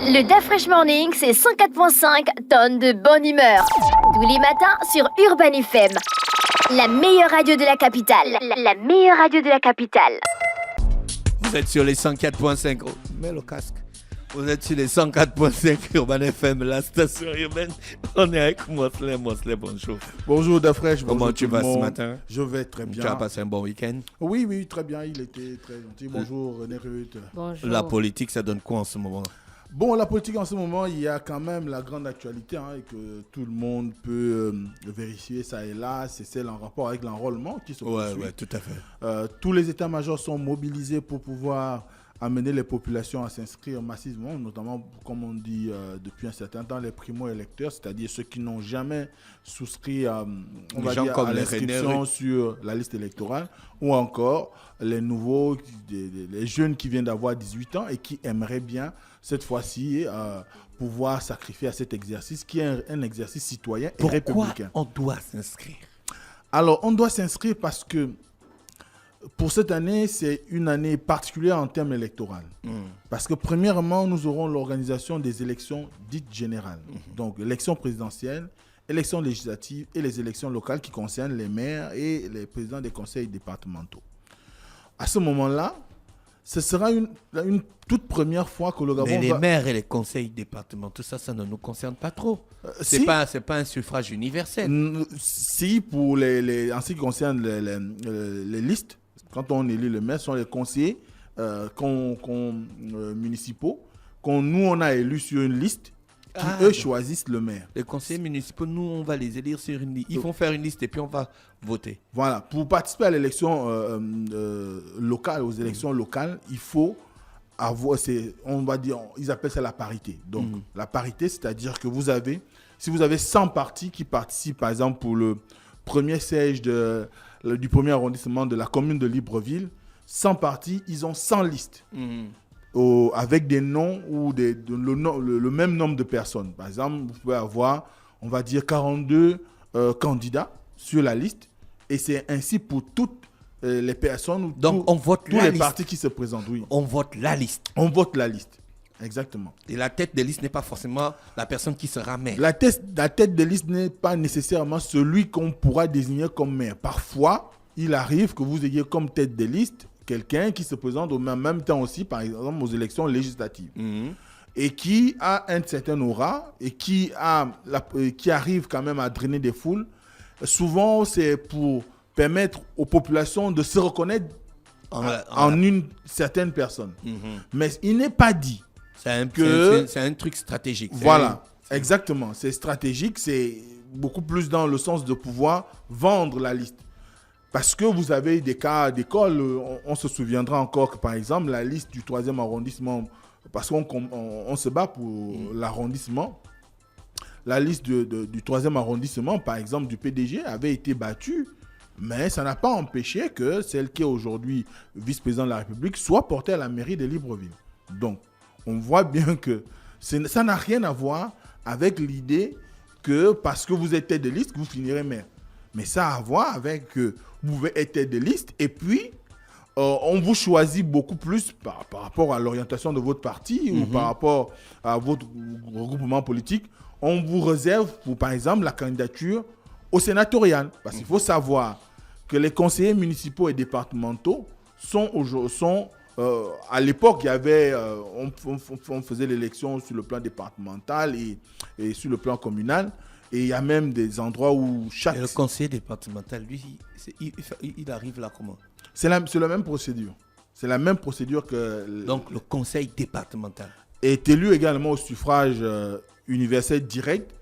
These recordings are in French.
Le DaFresh Morning, c'est 104.5 tonnes de bonne humeur. Tous les matins sur Urban FM. La meilleure radio de la capitale. La meilleure radio de la capitale. Vous êtes sur les 104.5. Oh, mets le casque. Vous êtes sur les 104.5 Urban FM, la station urbaine. On est avec Mosley. Mosley, bonjour. Bonjour DaFresh. Comment tu vas ce matin? Je vais très bien. Tu as passé un bon week-end? Oui, très bien. Il était très gentil. Bonjour René Ruth. Bonjour. La politique, ça donne quoi en ce moment? Bon, la politique en ce moment, il y a quand même la grande actualité et que tout le monde peut vérifier ça et là. C'est celle en rapport avec l'enrôlement qui se poursuit. Oui, tout à fait. Tous les états-majors sont mobilisés pour pouvoir amener les populations à s'inscrire massivement, notamment, comme on dit depuis un certain temps, les primo-électeurs, c'est-à-dire ceux qui n'ont jamais souscrit à l'inscription sur la liste électorale, ou encore les nouveaux, les jeunes qui viennent d'avoir 18 ans et qui aimeraient bien, cette fois-ci, pouvoir sacrifier à cet exercice, qui est un exercice citoyen et républicain. Pourquoi on doit s'inscrire? Alors, on doit s'inscrire parce que pour cette année, c'est une année particulière en termes électoraux. Parce que premièrement, nous aurons l'organisation des élections dites générales. Donc, élections présidentielles, élections législatives et les élections locales qui concernent les maires et les présidents des conseils départementaux. À ce moment-là, ce sera une toute première fois que le Gabon Mais les maires et les conseils départementaux, ça ne nous concerne pas trop. C'est pas un suffrage universel. Si, en ce qui concerne les listes, quand on élit le maire, ce sont les conseillers municipaux nous on a élus sur une liste qui choisissent le maire. Les conseillers municipaux, nous on va les élire sur une liste. Ils vont faire une liste et puis on va voter. Voilà, pour participer à l'élection locale, aux élections locales, il faut avoir, on va dire, ils appellent ça la parité. Donc la parité, c'est-à-dire que si vous avez 100 partis qui participent, par exemple pour le premier siège du premier arrondissement de la commune de Libreville, 100 partis, ils ont 100 listes. Avec des noms ou le même nombre de personnes. Par exemple, vous pouvez avoir, on va dire, 42 candidats sur la liste. Et c'est ainsi pour toutes les personnes, donc on vote tous les partis qui se présentent. Oui. On vote la liste. On vote la liste. Exactement. Et la tête de liste n'est pas forcément la personne qui sera maire. La tête de liste n'est pas nécessairement celui qu'on pourra désigner comme maire. Parfois, il arrive que vous ayez comme tête de liste quelqu'un qui se présente au même temps aussi, par exemple, aux élections législatives. Et qui a un certain aura et qui arrive quand même à drainer des foules. Souvent, c'est pour permettre aux populations de se reconnaître en une certaine personne. Mais il n'est pas dit. C'est un truc stratégique. Voilà, exactement. C'est stratégique, c'est beaucoup plus dans le sens de pouvoir vendre la liste. Parce que vous avez des cas d'école, on se souviendra encore que par exemple la liste du 3e arrondissement, parce qu'on se bat pour l'arrondissement, la liste du 3e arrondissement, par exemple du PDG, avait été battue, mais ça n'a pas empêché que celle qui est aujourd'hui vice-président de la République soit portée à la mairie de Libreville. Donc, on voit bien que ça n'a rien à voir avec l'idée que parce que vous êtes tête de liste, vous finirez maire. Mais ça a à voir avec que vous pouvez être tête de liste et puis on vous choisit beaucoup plus par rapport à l'orientation de votre parti ou par rapport à votre regroupement politique. On vous réserve pour, par exemple, la candidature au sénatorial. Parce qu'il faut savoir que les conseillers municipaux et départementaux sont à l'époque, il y avait, on faisait l'élection sur le plan départemental et sur le plan communal. Et il y a même des endroits où chaque... Et le conseiller départemental, lui, il arrive là comment? C'est la même procédure. C'est la même procédure que... Donc le conseil départemental est élu également au suffrage universel direct.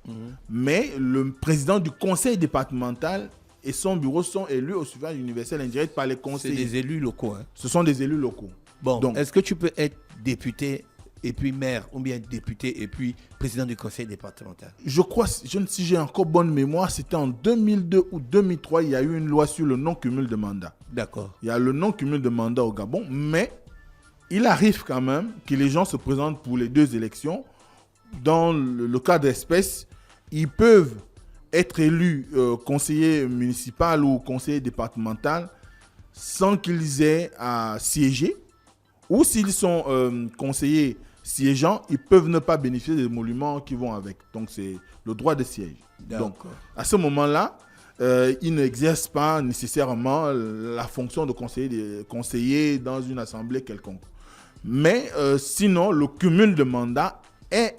Mais le président du conseil départemental et son bureau sont élus au suffrage universel indirect par les conseillers. C'est des élus locaux. Ce sont des élus locaux. Bon, donc, est-ce que tu peux être député et puis maire, ou bien député et puis président du conseil départemental? Je crois, si j'ai encore bonne mémoire, c'était en 2002 ou 2003, il y a eu une loi sur le non-cumul de mandat. D'accord. Il y a le non-cumul de mandat au Gabon, mais il arrive quand même que les gens se présentent pour les deux élections. Dans le cas d'espèce, ils peuvent être élus conseiller municipal ou conseiller départemental sans qu'ils aient à siéger. Ou s'ils sont conseillers siégeants, ils peuvent ne pas bénéficier des émoluments qui vont avec. Donc, c'est le droit de siège. Donc, à ce moment-là, ils n'exercent pas nécessairement la fonction de conseiller dans une assemblée quelconque. Mais sinon, le cumul de mandats est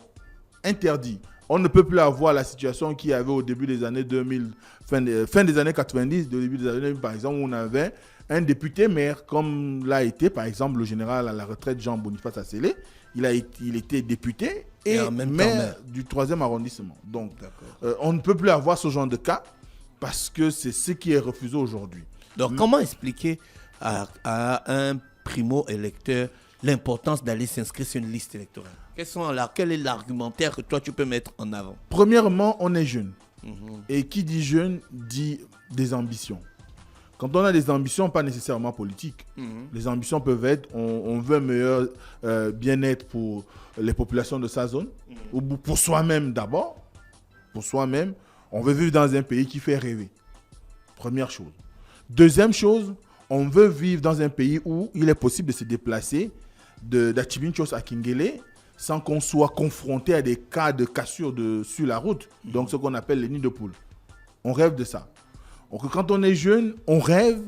interdit. On ne peut plus avoir la situation qu'il y avait au début des années 2000, fin des années 90, début des années 2000, par exemple, où on avait un député maire, comme l'a été, par exemple, le général à la retraite Jean-Boniface Assélé. Il était député et maire du 3e arrondissement. Donc, on ne peut plus avoir ce genre de cas parce que c'est ce qui est refusé aujourd'hui. Donc, comment expliquer à un primo-électeur l'importance d'aller s'inscrire sur une liste électorale? Quel est l'argumentaire que toi, tu peux mettre en avant? Premièrement, on est jeune. Et qui dit jeune, dit des ambitions. Quand on a des ambitions, pas nécessairement politiques, les ambitions peuvent être, on veut un meilleur bien-être pour les populations de sa zone, ou pour soi-même d'abord. Pour soi-même, on veut vivre dans un pays qui fait rêver. Première chose. Deuxième chose, on veut vivre dans un pays où il est possible de se déplacer d'Achibinchos à Kingele sans qu'on soit confronté à des cas de cassure sur la route. Donc, ce qu'on appelle les nids de poules. On rêve de ça. Donc, quand on est jeune, on rêve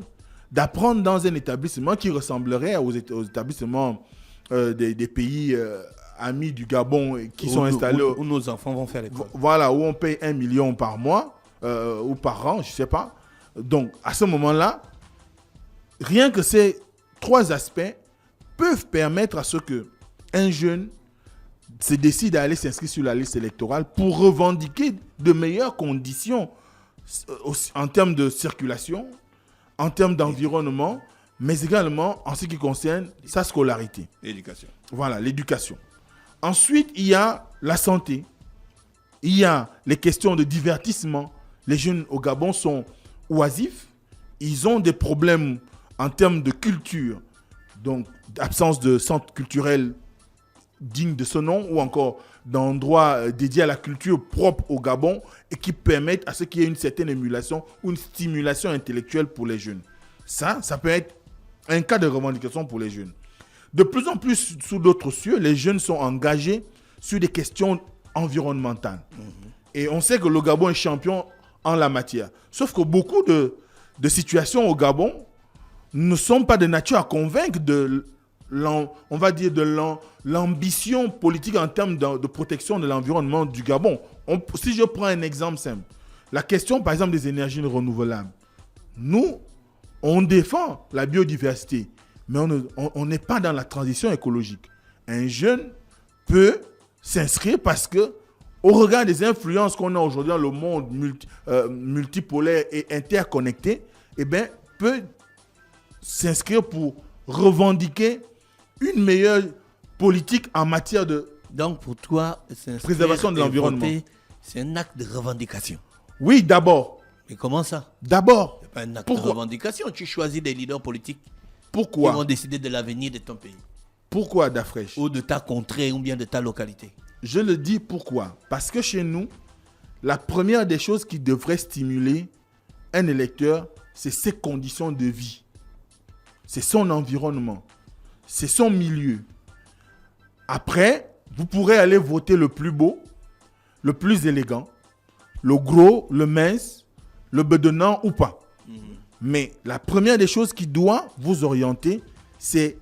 d'apprendre dans un établissement qui ressemblerait aux établissements des pays amis du Gabon qui sont installés... Où nos enfants vont faire l'école. Voilà, où on paye 1 million par mois ou par an, je ne sais pas. Donc, à ce moment-là, rien que ces 3 aspects peuvent permettre à ce qu'un jeune se décide à aller s'inscrire sur la liste électorale pour revendiquer de meilleures conditions en termes de circulation, en termes d'environnement, mais également en ce qui concerne sa scolarité. L'éducation. Voilà, l'éducation. Ensuite, il y a la santé. Il y a les questions de divertissement. Les jeunes au Gabon sont oisifs. Ils ont des problèmes en termes de culture. Donc, absence de centre culturel digne de ce nom ou encore d'endroits dédiés à la culture propre au Gabon et qui permettent à ce qu'il y ait une certaine émulation ou une stimulation intellectuelle pour les jeunes. Ça peut être un cas de revendication pour les jeunes. De plus en plus, sous d'autres cieux, les jeunes sont engagés sur des questions environnementales. Et on sait que le Gabon est champion en la matière. Sauf que beaucoup de situations au Gabon ne sont pas de nature à convaincre l'ambition politique en termes de protection de l'environnement du Gabon. Si je prends un exemple simple, la question par exemple des énergies renouvelables. Nous, on défend la biodiversité, mais on n'est pas dans la transition écologique. Un jeune peut s'inscrire parce que, au regard des influences qu'on a aujourd'hui dans le monde multipolaire et interconnecté, peut s'inscrire pour revendiquer une meilleure politique en matière de Donc pour toi, préservation de l'environnement. Voter, c'est un acte de revendication. Oui, d'abord. Mais comment ça? D'abord. C'est pas un acte de revendication. Tu choisis des leaders politiques. Pourquoi? Qui vont décider de l'avenir de ton pays. Pourquoi, Dafresh? Ou de ta contrée ou bien de ta localité. Je le dis pourquoi. Parce que chez nous, la première des choses qui devrait stimuler un électeur, c'est ses conditions de vie. C'est son environnement. C'est son milieu. Après, vous pourrez aller voter le plus beau, le plus élégant, le gros, le mince, le bedonnant ou pas. Mais la première des choses qui doit vous orienter, c'est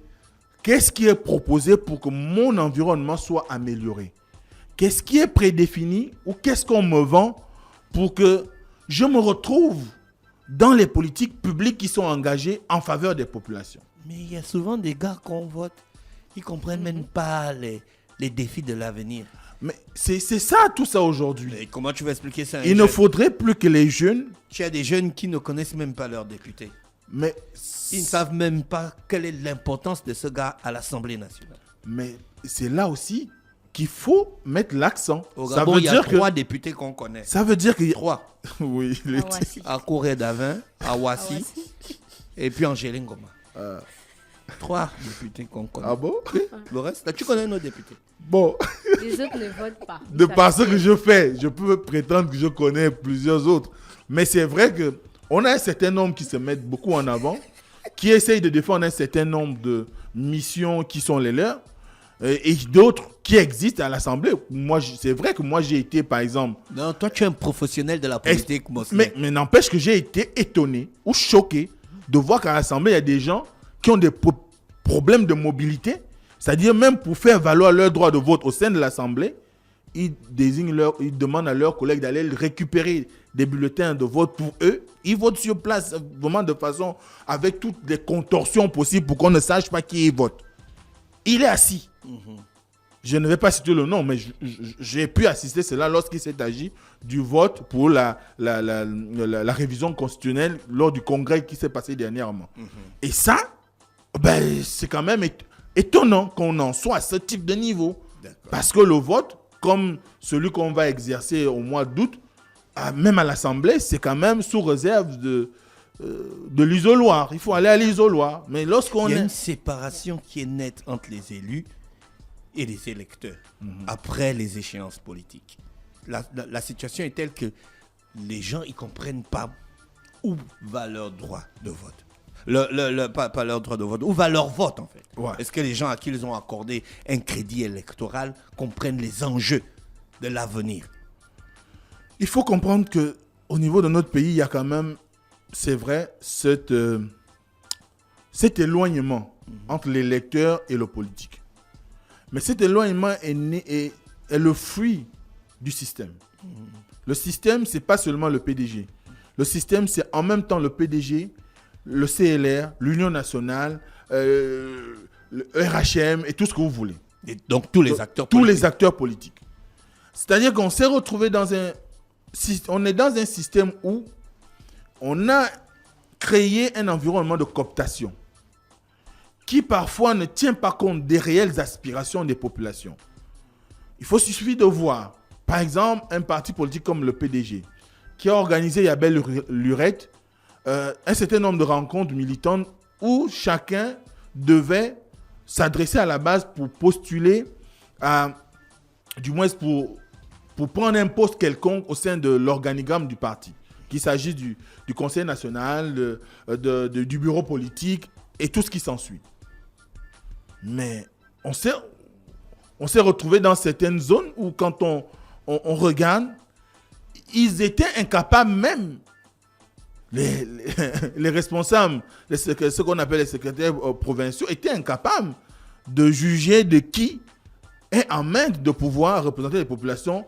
qu'est-ce qui est proposé pour que mon environnement soit amélioré? Qu'est-ce qui est prédéfini ou qu'est-ce qu'on me vend pour que je me retrouve dans les politiques publiques qui sont engagées en faveur des populations? Mais il y a souvent des gars qu'on vote, ils ne comprennent même pas les défis de l'avenir. Mais c'est ça, tout ça aujourd'hui. Mais comment tu vas expliquer ça à un Il ne faudrait plus que les jeunes... Tu as des jeunes qui ne connaissent même pas leurs députés. Mais ils ne savent même pas quelle est l'importance de ce gars à l'Assemblée nationale. Mais c'est là aussi qu'il faut mettre l'accent. Au Gabon, il y a 3 députés qu'on connaît. Ça veut dire qu'il y a 3. Oui, à Corée d'Avin, à Ouassi, et puis Angélin Goma. 3 députés qu'on connaît. Ah bon? Le reste, là, tu connais nos députés. Bon. Les autres ne votent pas. De par ce que je fais, je peux prétendre que je connais plusieurs autres. Mais c'est vrai qu'on a un certain nombre qui se mettent beaucoup en avant, qui essayent de défendre un certain nombre de missions qui sont les leurs. et d'autres qui existent à l'Assemblée. Moi, c'est vrai que moi, j'ai été, par exemple... Non, toi, tu es un professionnel de la politique, Mosley. Mais n'empêche que j'ai été étonné ou choqué de voir qu'à l'Assemblée, il y a des gens qui ont des problèmes de mobilité. C'est-à-dire, même pour faire valoir leur droit de vote au sein de l'Assemblée, ils demandent à leurs collègues d'aller récupérer des bulletins de vote pour eux. Ils votent sur place, vraiment de façon, avec toutes les contorsions possibles pour qu'on ne sache pas qui ils votent. Il est assis. Je ne vais pas citer le nom, mais j'ai pu assister à cela lorsqu'il s'est agi du vote pour la révision constitutionnelle lors du congrès qui s'est passé dernièrement. Et ça, c'est quand même étonnant qu'on en soit à ce type de niveau. D'accord. Parce que le vote, comme celui qu'on va exercer au mois d'août, même à l'Assemblée, c'est quand même sous réserve de l'isoloir. Il faut aller à l'isoloir. Mais lorsqu'on Il y a une séparation qui est nette entre les élus et les électeurs après les échéances politiques. La situation est telle que les gens ne comprennent pas où va leur droit de vote. Pas leur droit de vote, où va leur vote en fait. Ouais. Est-ce que les gens à qui ils ont accordé un crédit électoral comprennent les enjeux de l'avenir? Il faut comprendre qu'au niveau de notre pays, il y a quand même, c'est vrai, cet éloignement entre l'électeur et le politique. Mais cet éloignement est le fruit du système. Le système, ce n'est pas seulement le PDG. Le système, c'est en même temps le PDG, le CLR, l'Union nationale, le RHM et tout ce que vous voulez. Et donc tous les acteurs politiques. C'est-à-dire qu'on s'est retrouvé on est dans un système où on a créé un environnement de cooptation qui parfois ne tient pas compte des réelles aspirations des populations. Il suffit de voir, par exemple, un parti politique comme le PDG, qui a organisé, il y a belle lurette, un certain nombre de rencontres militantes où chacun devait s'adresser à la base pour postuler, du moins pour prendre un poste quelconque au sein de l'organigramme du parti, qu'il s'agisse du Conseil national, du bureau politique et tout ce qui s'ensuit. Mais on s'est retrouvé dans certaines zones où quand on regarde, ils étaient incapables même, les responsables, ce qu'on appelle les secrétaires provinciaux, étaient incapables de juger de qui est en main de pouvoir représenter les populations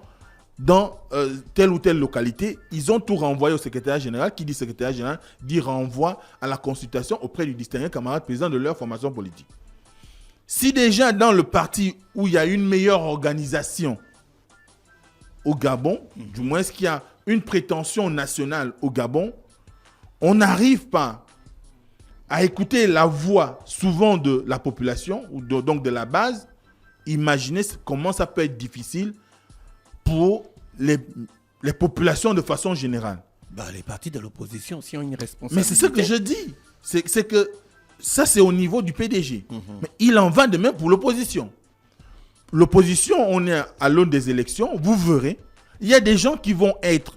dans telle ou telle localité. Ils ont tout renvoyé au secrétaire général. Qui dit secrétaire général dit renvoi à la consultation auprès du distingué camarade président de leur formation politique. Si déjà dans le parti où il y a une meilleure organisation au Gabon, du moins qu'il y a une prétention nationale au Gabon, on n'arrive pas à écouter la voix souvent de la population, ou donc de la base, imaginez comment ça peut être difficile pour les populations de façon générale. Les partis de l'opposition aussi ont une responsabilité. Mais c'est ce que je dis. C'est que ça, c'est au niveau du PDG. Mais il en va de même pour l'opposition. L'opposition, on est à l'aune des élections. Vous verrez, il y a des gens qui vont être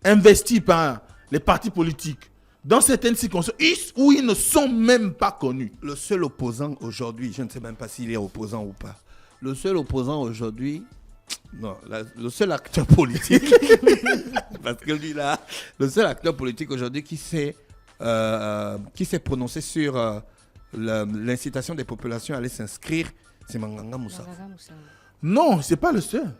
investis par les partis politiques dans certaines circonstances où ils ne sont même pas connus. Le seul opposant aujourd'hui, je ne sais même pas s'il est opposant ou pas. Le seul opposant aujourd'hui, le seul acteur politique, parce que lui là, le seul acteur politique aujourd'hui qui s'est prononcé sur l'incitation des populations à aller s'inscrire, c'est Manganga Moussa. Non, c'est pas le seul.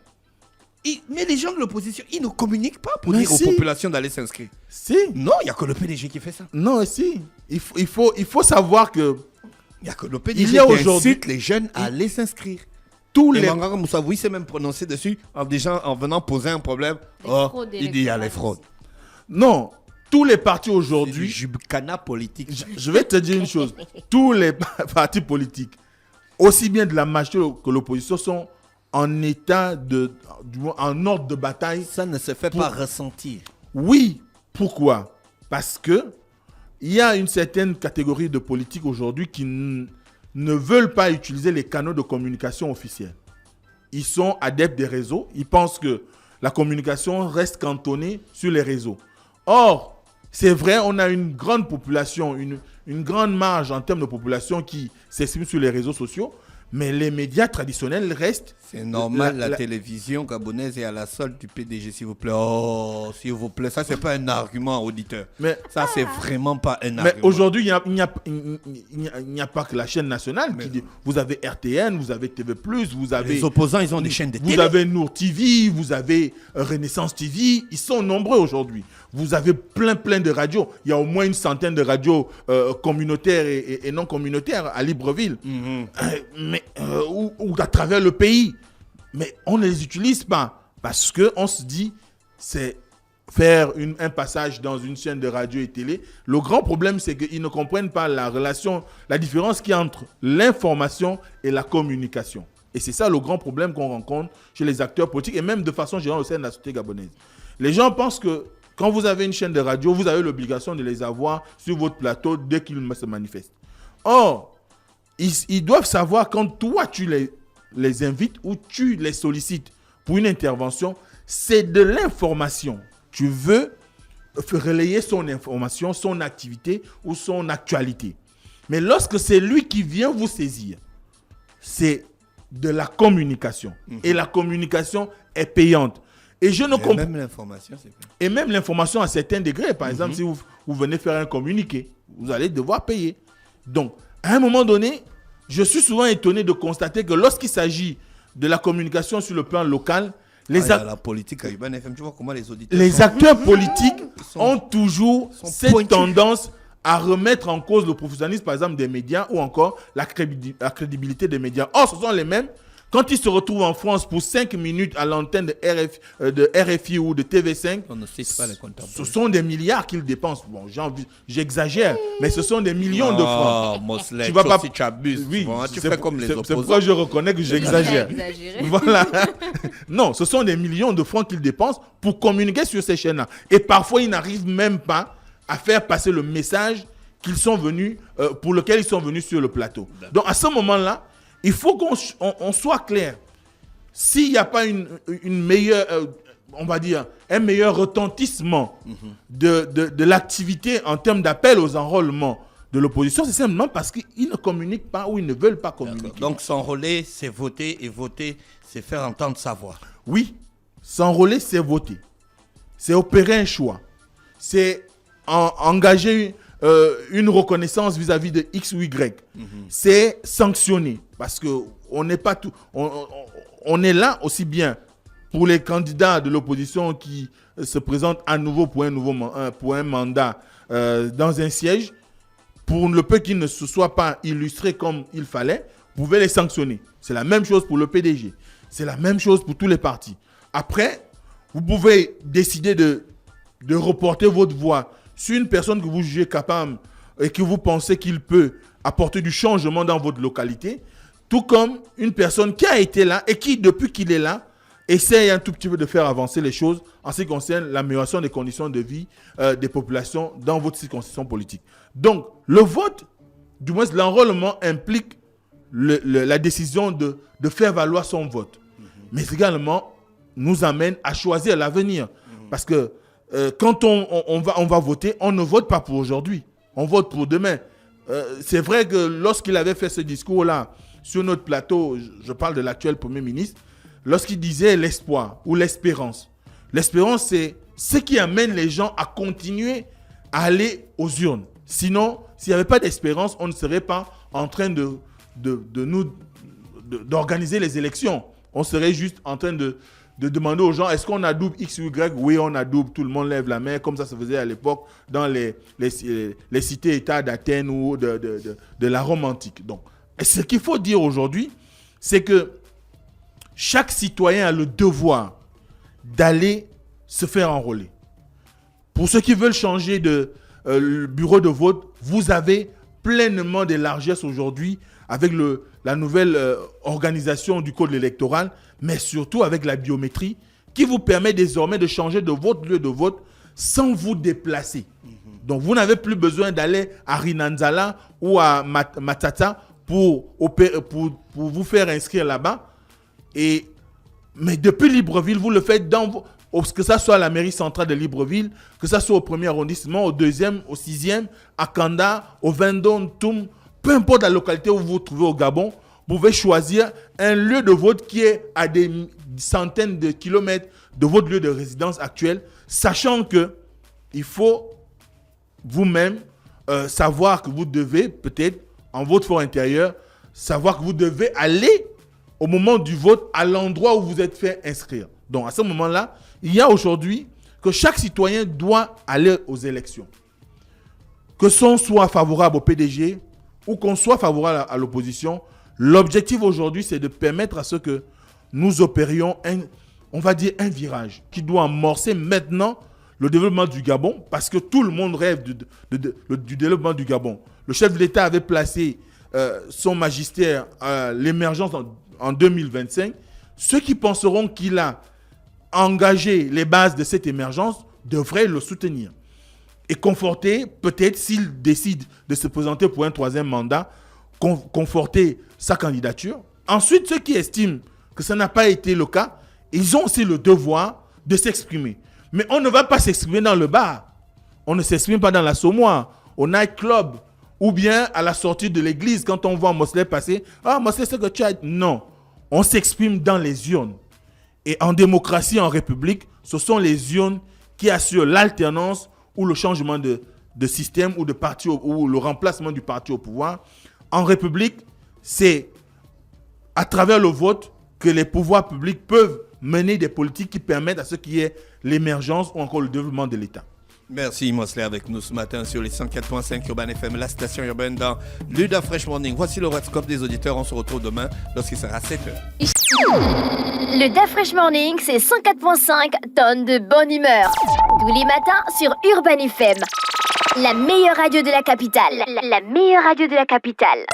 Mais les gens de l'opposition, ils ne communiquent pas pour dire aux populations d'aller s'inscrire. Si. Non, il n'y a que le PDG qui fait ça. Non, si. Il faut savoir que... Il n'y a que le PDG qui incite les jeunes à aller s'inscrire. Manganga Moussa, oui, s'est même prononcé dessus en venant poser un problème. Il dit il y a les fraudes. Non, tous les partis aujourd'hui... C'est du jubcana politique. Je vais te dire une chose. Tous les partis politiques, aussi bien de la majorité que l'opposition, sont en état en ordre de bataille. Ça ne se fait pas ressentir. Oui. Pourquoi? Parce que il y a une certaine catégorie de politiques aujourd'hui qui ne veulent pas utiliser les canaux de communication officiels. Ils sont adeptes des réseaux. Ils pensent que la communication reste cantonnée sur les réseaux. Or, c'est vrai, on a une grande population, une grande marge en termes de population qui s'exprime sur les réseaux sociaux. Mais les médias traditionnels restent... C'est normal, la télévision gabonaise est à la solde du PDG, s'il vous plaît. Oh, s'il vous plaît, ça, c'est pas un argument, auditeur. Ça, c'est vraiment pas un argument. Mais aujourd'hui, il n'y a pas que la chaîne nationale qui dit... Vous avez RTN, vous avez TV+, vous avez... Les opposants, ils ont des chaînes de télé. Vous avez Nour TV, vous avez Renaissance TV. Ils sont nombreux aujourd'hui. Vous avez plein de radios. Il y a au moins une centaine de radios communautaires et non communautaires à Libreville. Ou à travers le pays. Mais on ne les utilise pas parce qu'on se dit c'est faire un passage dans une chaîne de radio et télé. Le grand problème, c'est qu'ils ne comprennent pas la différence qu'il y a entre l'information et la communication. Et c'est ça le grand problème qu'on rencontre chez les acteurs politiques et même de façon générale au sein de la société gabonaise. Les gens pensent que quand vous avez une chaîne de radio, vous avez l'obligation de les avoir sur votre plateau dès qu'ils se manifestent. Or, ils doivent savoir quand toi tu les invites ou tu les sollicites pour une intervention, c'est de l'information. Tu veux relayer son information, son activité ou son actualité. Mais lorsque c'est lui qui vient vous saisir, c'est de la communication. Et la communication est payante. Et même l'information, c'est payant. Et même l'information à certains degrés. Par exemple, si vous venez faire un communiqué, vous allez devoir payer. Donc, à un moment donné, je suis souvent étonné de constater que lorsqu'il s'agit de la communication sur le plan local, la politique à Urban FM, tu vois comment les auditeurs les acteurs politiques ont toujours cette tendance à remettre en cause le professionnalisme, par exemple, des médias ou encore la crédibilité des médias. Or, ce sont les mêmes. Quand ils se retrouvent en France pour 5 minutes à l'antenne de RFI ou de TV5, on ne cite pas les contemporains. Ce sont des milliards qu'ils dépensent. Bon, j'exagère, mais ce sont des millions de francs. Mosley, tu vas pas... si tu abuses, oui, tu fais comme les opposants. C'est pourquoi je reconnais que j'exagère. Voilà. Non, ce sont des millions de francs qu'ils dépensent pour communiquer sur ces chaînes-là. Et parfois, ils n'arrivent même pas à faire passer le message qu'ils sont venus, pour lequel ils sont venus sur le plateau. Donc, à ce moment-là, il faut qu'on soit clair. S'il n'y a pas une meilleure, on va dire, un meilleur retentissement de l'activité en termes d'appel aux enrôlements de l'opposition, c'est simplement parce qu'ils ne communiquent pas ou ils ne veulent pas communiquer. Donc s'enrôler, c'est voter, et voter, c'est faire entendre sa voix. Oui, s'enrôler, c'est voter. C'est opérer un choix. C'est engager une reconnaissance vis-à-vis de X ou Y. C'est sanctionner. Parce qu'on n'est pas tout. On est là aussi bien pour les candidats de l'opposition qui se présentent à nouveau pour un mandat dans un siège. Pour le peu qu'ils ne se soient pas illustrés comme il fallait, vous pouvez les sanctionner. C'est la même chose pour le PDG. C'est la même chose pour tous les partis. Après, vous pouvez décider de reporter votre voix sur une personne que vous jugez capable et que vous pensez qu'il peut apporter du changement dans votre localité, tout comme une personne qui a été là et qui, depuis qu'il est là, essaye un tout petit peu de faire avancer les choses en ce qui concerne l'amélioration des conditions de vie des populations dans votre circonscription politique. Donc, le vote, du moins l'enrôlement, implique la décision de faire valoir son vote. Mais également, nous amène à choisir l'avenir. Parce que quand on va voter, on ne vote pas pour aujourd'hui. On vote pour demain. C'est vrai que lorsqu'il avait fait ce discours-là sur notre plateau, je parle de l'actuel Premier ministre, lorsqu'il disait l'espoir ou l'espérance. L'espérance, c'est ce qui amène les gens à continuer à aller aux urnes. Sinon, s'il n'y avait pas d'espérance, on ne serait pas en train d'organiser les élections. On serait juste en train de demander aux gens, est-ce qu'on adoube X ou Y? Oui, on adoube, tout le monde lève la main, comme ça se faisait à l'époque dans les cités-États d'Athènes ou de la Rome antique. Donc, ce qu'il faut dire aujourd'hui, c'est que chaque citoyen a le devoir d'aller se faire enrôler. Pour ceux qui veulent changer de bureau de vote, vous avez pleinement de largesses aujourd'hui avec la nouvelle organisation du code électoral, mais surtout avec la biométrie qui vous permet désormais de changer de votre lieu de vote sans vous déplacer. Donc vous n'avez plus besoin d'aller à Rinanzala ou à Matata pour vous faire inscrire là-bas. Mais depuis Libreville, vous le faites que ça soit à la mairie centrale de Libreville, que ça soit au 1er arrondissement, au 2e, au 6e, à Kanda, au Vendôme, Toum, peu importe la localité où vous vous trouvez au Gabon, pouvez choisir un lieu de vote qui est à des centaines de kilomètres de votre lieu de résidence actuel, sachant que il faut vous-même savoir que vous devez, peut-être, en votre fort intérieur, savoir que vous devez aller au moment du vote à l'endroit où vous êtes fait inscrire. Donc, à ce moment-là, il y a aujourd'hui que chaque citoyen doit aller aux élections. Que l'on soit favorable au PDG ou qu'on soit favorable à l'opposition, l'objectif aujourd'hui, c'est de permettre à ce que nous opérions un virage qui doit amorcer maintenant le développement du Gabon, parce que tout le monde rêve du développement du Gabon. Le chef de l'État avait placé son magistère à l'émergence en 2025. Ceux qui penseront qu'il a engagé les bases de cette émergence devraient le soutenir et conforter, peut-être s'il décide de se présenter pour un troisième mandat, conforter sa candidature. Ensuite, ceux qui estiment que ça n'a pas été le cas, ils ont aussi le devoir de s'exprimer. Mais on ne va pas s'exprimer dans le bar. On ne s'exprime pas dans la Saumoire, au nightclub, ou bien à la sortie de l'église quand on voit Mosley passer. Ah, Mosley, c'est que tu as... Non. On s'exprime dans les urnes. Et en démocratie, en république, ce sont les urnes qui assurent l'alternance ou le changement de système ou de parti ou le remplacement du parti au pouvoir. En république, c'est à travers le vote que les pouvoirs publics peuvent mener des politiques qui permettent à ce qu'il y ait l'émergence ou encore le développement de l'État. Merci Mosley avec nous ce matin sur les 104.5 Urban FM, la station urbaine dans Luda Fresh Morning. Voici l'horoscope des auditeurs. On se retrouve demain lorsqu'il sera 7h. Le Da Fresh Morning, c'est 104.5 tonnes de bonne humeur. Tous les matins sur Urban FM. La meilleure radio de la capitale. La meilleure radio de la capitale.